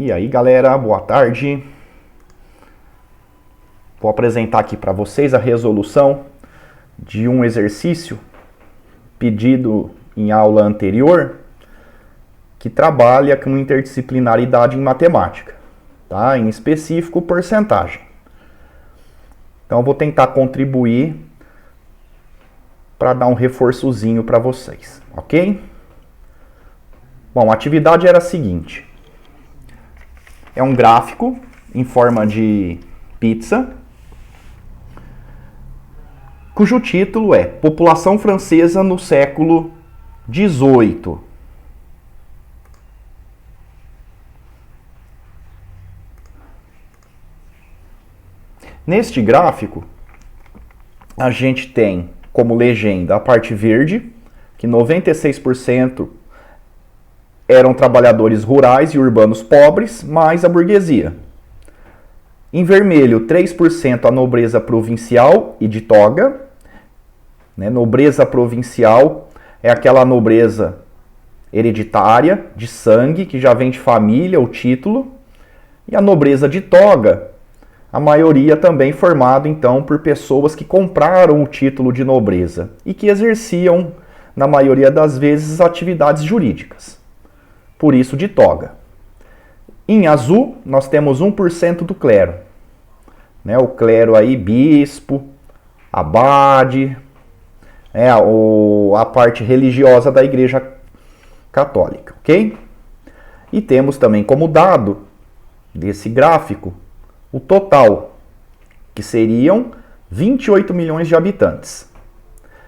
E aí, galera, boa tarde. Vou apresentar aqui para vocês a resolução de um exercício pedido em aula anterior que trabalha com interdisciplinaridade em matemática, tá? Em específico, porcentagem. Então, eu vou tentar contribuir para dar um reforçozinho para vocês, ok? Bom, a atividade era a seguinte. É um gráfico em forma de pizza, cujo título é População Francesa no século XVIII. Neste gráfico, a gente tem como legenda a parte verde, que 96% eram trabalhadores rurais e urbanos pobres, mais a burguesia. Em vermelho, 3% a nobreza provincial e de toga. Nobreza provincial é aquela nobreza hereditária, de sangue, que já vem de família, o título. E a nobreza de toga, a maioria também formada, então, por pessoas que compraram o título de nobreza e que exerciam, na maioria das vezes, atividades jurídicas. Por isso, de toga. Em azul, nós temos 1% do clero. O clero aí, bispo, abade, a parte religiosa da Igreja Católica, ok? E temos também como dado desse gráfico o total, que seriam 28 milhões de habitantes.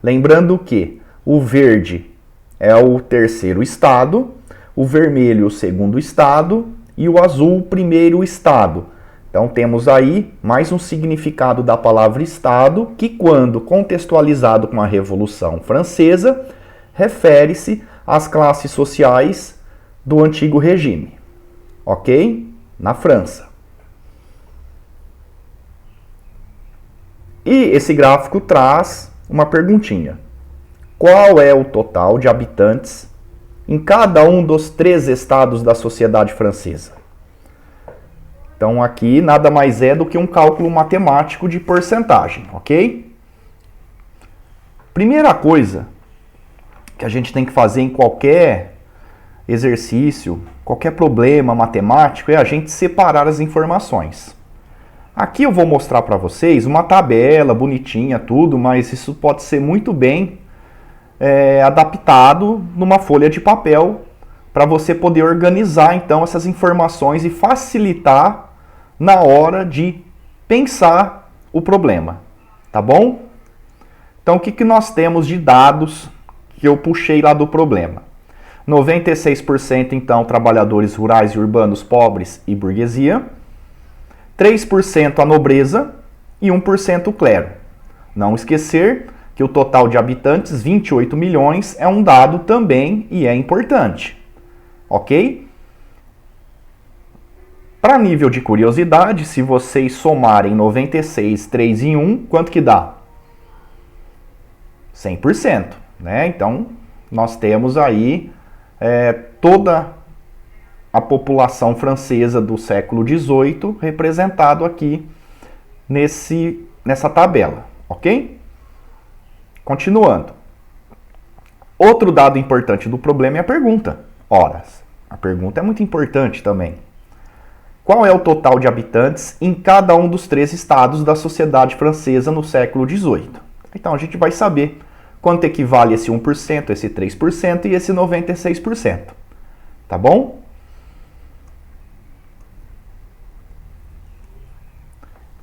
Lembrando que o verde é o terceiro estado, o vermelho o segundo estado e o azul o primeiro estado. Então temos aí mais um significado da palavra estado que, quando contextualizado com a Revolução Francesa, refere-se às classes sociais do antigo regime, ok? Na França. E esse gráfico traz uma perguntinha. Qual é o total de habitantes em cada um dos 3 estados da sociedade francesa? Então aqui nada mais é do que um cálculo matemático de porcentagem, ok? Primeira coisa que a gente tem que fazer em qualquer exercício, qualquer problema matemático, é a gente separar as informações. Aqui eu vou mostrar para vocês uma tabela bonitinha, tudo, mas isso pode ser muito bem adaptado numa folha de papel para você poder organizar então essas informações e facilitar na hora de pensar o problema, tá bom? Então o que nós temos de dados que eu puxei lá do problema? 96% então trabalhadores rurais e urbanos pobres e burguesia, 3% a nobreza e 1% o clero. Não esquecer que o total de habitantes, 28 milhões, é um dado também e é importante. Ok? Para nível de curiosidade, se vocês somarem 96, 3 e 1, quanto que dá? 100%. Então, nós temos aí toda a população francesa do século XVIII representado aqui nessa tabela, ok? Continuando. Outro dado importante do problema é a pergunta. Horas. A pergunta é muito importante também. Qual é o total de habitantes em cada um dos 3 estados da sociedade francesa no século XVIII? Então a gente vai saber quanto equivale esse 1%, esse 3% e esse 96%. Tá bom?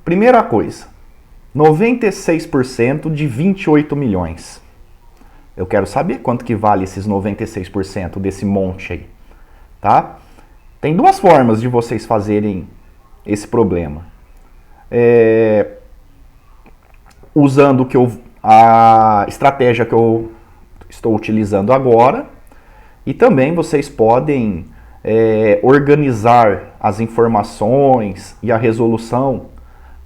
Primeira coisa, 96% de 28 milhões. Eu quero saber quanto que vale esses 96% desse monte aí, tá? Tem 2 formas de vocês fazerem esse problema. Usando a estratégia que eu estou utilizando agora, e também vocês podem organizar as informações e a resolução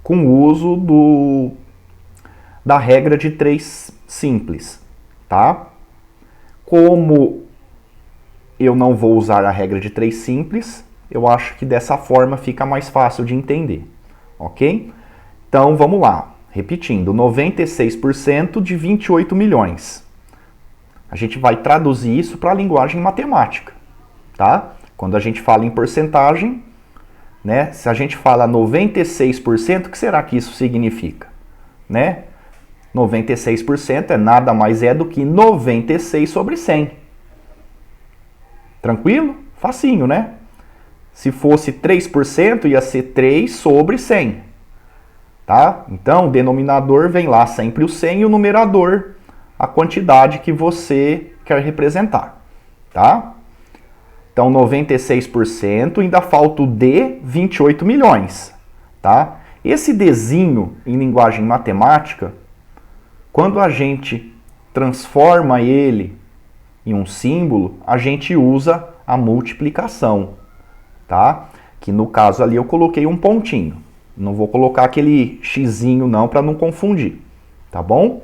com o uso da regra de 3 simples, tá? Como eu não vou usar a regra de 3 simples, Eu acho que dessa forma fica mais fácil de entender, ok? Então, vamos lá. Repetindo, 96% de 28 milhões. A gente vai traduzir isso para a linguagem matemática, tá? Quando a gente fala em porcentagem, né? Se a gente fala 96%, o que será que isso significa? Né? 96% é nada mais do que 96 sobre 100. Tranquilo? Facinho, né? Se fosse 3%, ia ser 3 sobre 100. Tá? Então, o denominador vem lá sempre o 100 e o numerador, a quantidade que você quer representar. Tá? Então, 96%, ainda falta o D, 28 milhões. Tá? Esse Dzinho, em linguagem matemática, quando a gente transforma ele em um símbolo, a gente usa a multiplicação. Tá? Que no caso ali eu coloquei um pontinho. Não vou colocar aquele xizinho não para não confundir. Tá bom?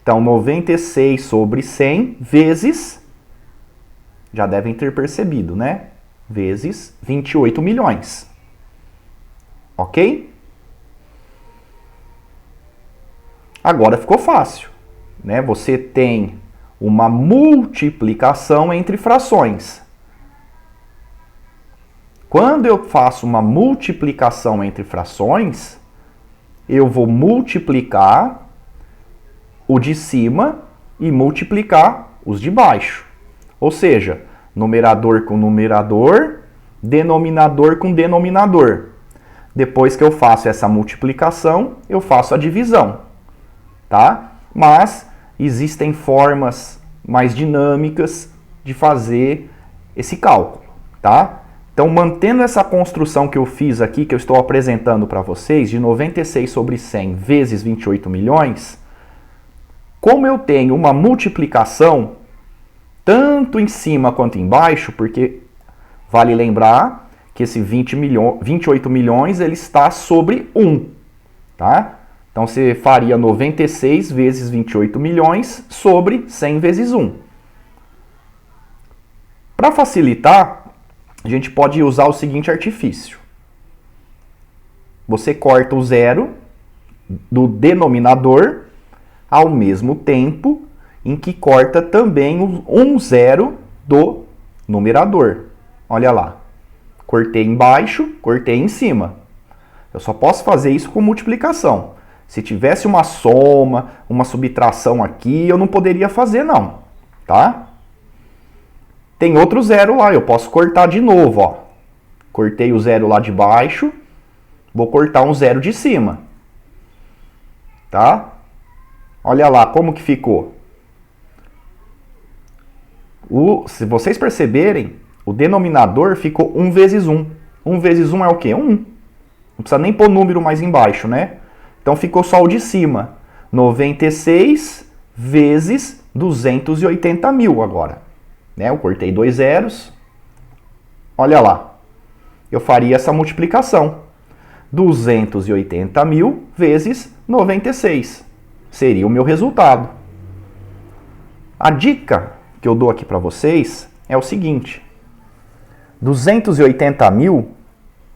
Então, 96 sobre 100 vezes... Já devem ter percebido, né? Vezes 28 milhões. Ok? Agora ficou fácil, né? Você tem uma multiplicação entre frações. Quando eu faço uma multiplicação entre frações, eu vou multiplicar o de cima e multiplicar os de baixo. Ou seja, numerador com numerador, denominador com denominador. Depois que eu faço essa multiplicação, eu faço a divisão, tá? Mas existem formas mais dinâmicas de fazer esse cálculo, tá? Então, mantendo essa construção que eu fiz aqui, que eu estou apresentando para vocês, de 96 sobre 100 vezes 28 milhões, como eu tenho uma multiplicação tanto em cima quanto embaixo, porque vale lembrar que esse 28 milhões ele está sobre 1, tá? Então você faria 96 vezes 28 milhões sobre 100 vezes 1. Para facilitar, a gente pode usar o seguinte artifício. Você corta o zero do denominador ao mesmo tempo em que corta também um zero do numerador. Olha lá. Cortei embaixo, cortei em cima. Eu só posso fazer isso com multiplicação. Se tivesse uma soma, uma subtração aqui, eu não poderia fazer não, tá? Tem outro zero lá, eu posso cortar de novo, ó. Cortei o zero lá de baixo, vou cortar um zero de cima. Tá? Olha lá como que ficou. Se vocês perceberem, o denominador ficou 1 vezes 1. 1 vezes 1 é o quê? 1. Não precisa nem pôr número mais embaixo, né? Então ficou só o de cima. 96 vezes 280 mil agora. Né? Eu cortei 2 zeros. Olha lá. Eu faria essa multiplicação. 280 mil vezes 96. Seria o meu resultado. A dica que eu dou aqui para vocês é o seguinte. 280 mil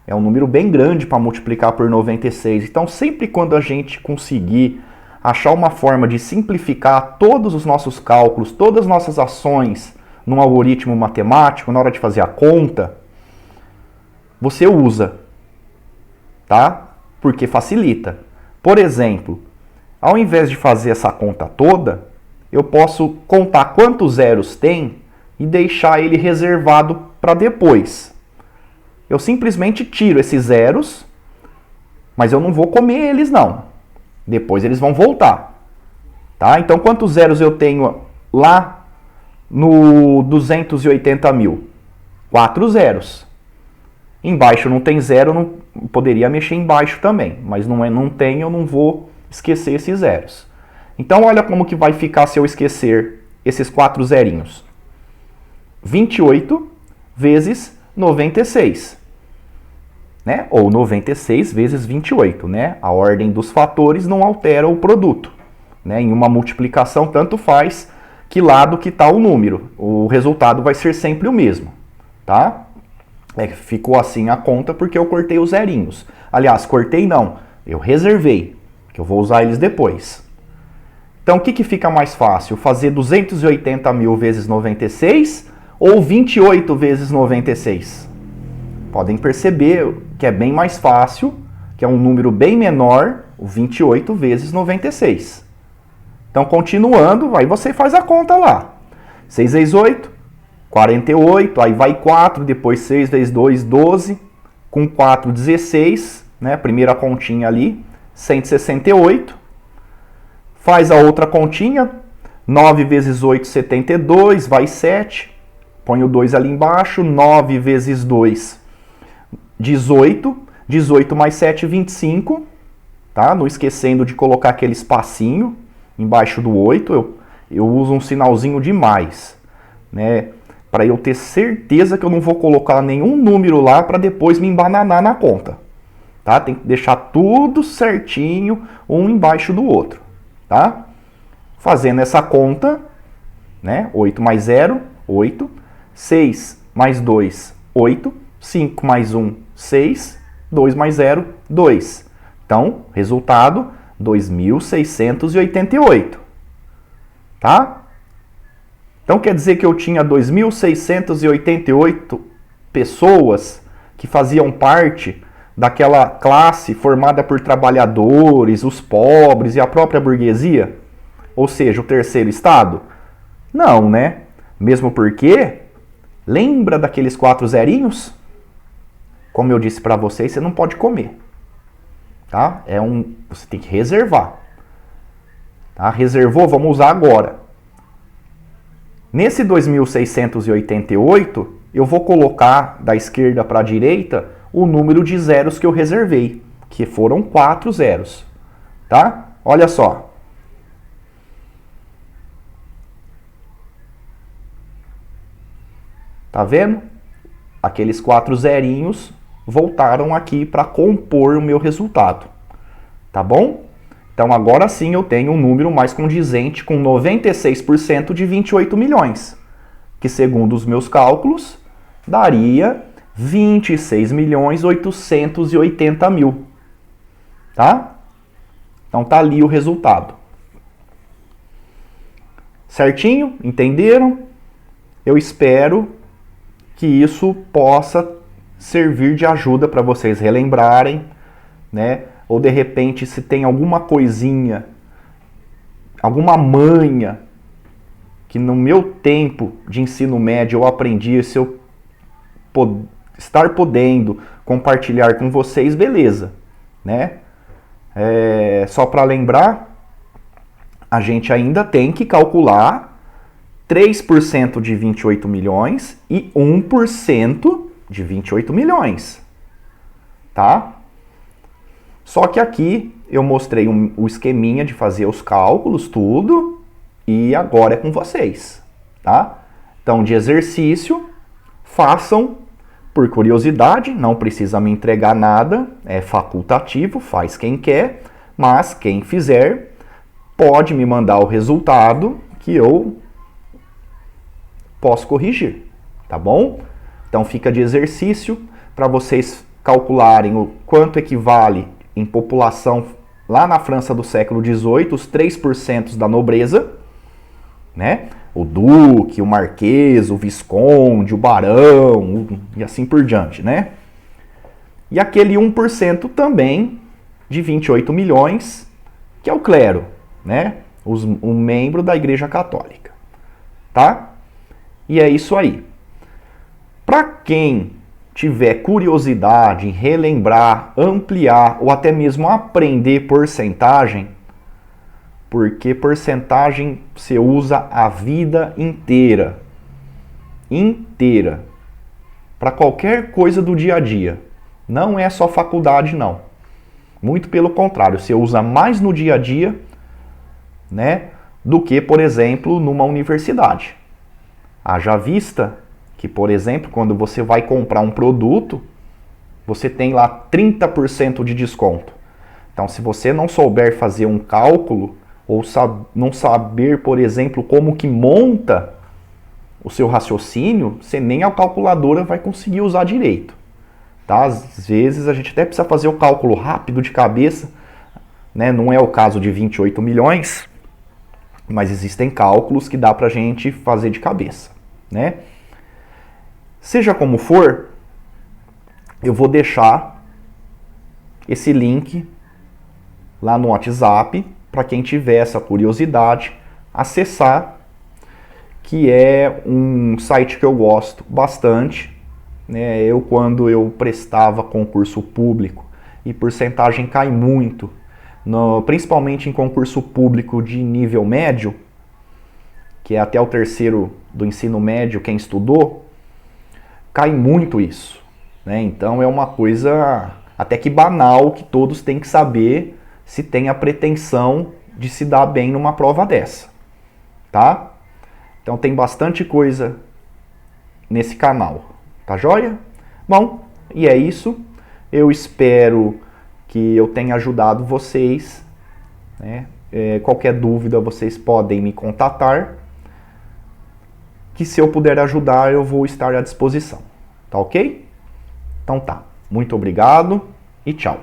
é um número bem grande para multiplicar por 96. Então, sempre quando a gente conseguir achar uma forma de simplificar todos os nossos cálculos, todas as nossas ações num algoritmo matemático, na hora de fazer a conta, você usa, tá? Porque facilita. Por exemplo, ao invés de fazer essa conta toda, eu posso contar quantos zeros tem e deixar ele reservado para depois. Eu simplesmente tiro esses zeros, mas eu não vou comer eles não. Depois eles vão voltar. Tá? Então quantos zeros eu tenho lá no 280 mil? 4 zeros. Embaixo não tem zero, eu não poderia mexer embaixo também. Mas não tem, eu não vou esquecer esses zeros. Então olha como que vai ficar se eu esquecer esses 4 zerinhos. 28 vezes 96. Né? Ou 96 vezes 28. Né? A ordem dos fatores não altera o produto. Né? Em uma multiplicação, tanto faz que lado que está o número. O resultado vai ser sempre o mesmo. Tá? Ficou assim a conta porque eu cortei os zerinhos. Aliás, cortei não, eu reservei, que eu vou usar eles depois. Então, o que fica mais fácil? Fazer 280 mil vezes 96 ou 28 vezes 96? Podem perceber que é bem mais fácil, que é um número bem menor, o 28 vezes 96. Então, continuando, aí você faz a conta lá. 6 vezes 8, 48, aí vai 4, depois 6 vezes 2, 12, com 4, 16, né? Primeira continha ali, 168. Faz a outra continha, 9 vezes 8, 72, vai 7, põe o 2 ali embaixo, 9 vezes 2, 18, 18 mais 7, 25, tá? Não esquecendo de colocar aquele espacinho embaixo do 8, eu uso um sinalzinho de mais, né? Para eu ter certeza que eu não vou colocar nenhum número lá para depois me embananar na conta, tá? Tem que deixar tudo certinho, um embaixo do outro, tá? Fazendo essa conta, né? 8 mais 0, 8. 6 mais 2, 8. 5 mais 1, 6. 2 mais 0, 2. Então, resultado, 2.688. Tá? Então quer dizer que eu tinha 2.688 pessoas que faziam parte daquela classe formada por trabalhadores, os pobres e a própria burguesia? Ou seja, o terceiro estado? Não, né? Mesmo porque, lembra daqueles 4 zerinhos? Como eu disse para vocês, você não pode comer. Tá? Você tem que reservar. Tá? Reservou? Vamos usar agora. Nesse 2.688, eu vou colocar da esquerda para a direita o número de zeros que eu reservei, que foram 4 zeros. Tá? Olha só. Tá vendo? Aqueles 4 zerinhos voltaram aqui para compor o meu resultado. Tá bom? Então agora sim eu tenho um número mais condizente com 96% de 28 milhões, que segundo os meus cálculos daria 26.880.000. Tá? Então tá ali o resultado. Certinho? Entenderam? Eu espero que isso possa servir de ajuda para vocês relembrarem, né? Ou de repente, se tem alguma coisinha, alguma manha que no meu tempo de ensino médio eu aprendi, se eu estar podendo compartilhar com vocês, beleza, né? Só para lembrar, a gente ainda tem que calcular 3% de 28 milhões e 1% de 28 milhões, tá? Só que aqui eu mostrei o esqueminha de fazer os cálculos, tudo, e agora é com vocês, tá? Então, de exercício, façam por curiosidade, não precisa me entregar nada, é facultativo, faz quem quer, mas quem fizer pode me mandar o resultado que eu posso corrigir, tá bom? Então fica de exercício para vocês calcularem o quanto equivale em população lá na França do século XVIII, os 3% da nobreza, né? O duque, o marquês, o visconde, o barão e assim por diante, né? E aquele 1% também de 28 milhões, que é o clero, né? Um membro da Igreja Católica, tá? E é isso aí. Para quem tiver curiosidade em relembrar, ampliar ou até mesmo aprender porcentagem, porque porcentagem você usa a vida inteira. Inteira. Para qualquer coisa do dia a dia. Não é só faculdade, não. Muito pelo contrário, você usa mais no dia a dia, né, do que, por exemplo, numa universidade. Haja vista que, por exemplo, quando você vai comprar um produto, você tem lá 30% de desconto. Então, se você não souber fazer um cálculo, ou não saber, por exemplo, como que monta o seu raciocínio, você nem a calculadora vai conseguir usar direito. Tá? Às vezes a gente até precisa fazer o cálculo rápido de cabeça, né? Não é o caso de 28 milhões, mas existem cálculos que dá pra gente fazer de cabeça, né? Seja como for, eu vou deixar esse link lá no WhatsApp para quem tiver essa curiosidade acessar, que é um site que eu gosto bastante, né? Quando eu prestava concurso público, e porcentagem cai muito, principalmente em concurso público de nível médio, que é até o terceiro do ensino médio, quem estudou, cai muito isso, né? Então é uma coisa até que banal, que todos têm que saber se tem a pretensão de se dar bem numa prova dessa, tá? Então tem bastante coisa nesse canal, tá joia? Bom, e é isso. Eu espero que eu tenha ajudado vocês, né? Qualquer dúvida vocês podem me contatar, que se eu puder ajudar eu vou estar à disposição, tá ok? Então tá, muito obrigado e tchau.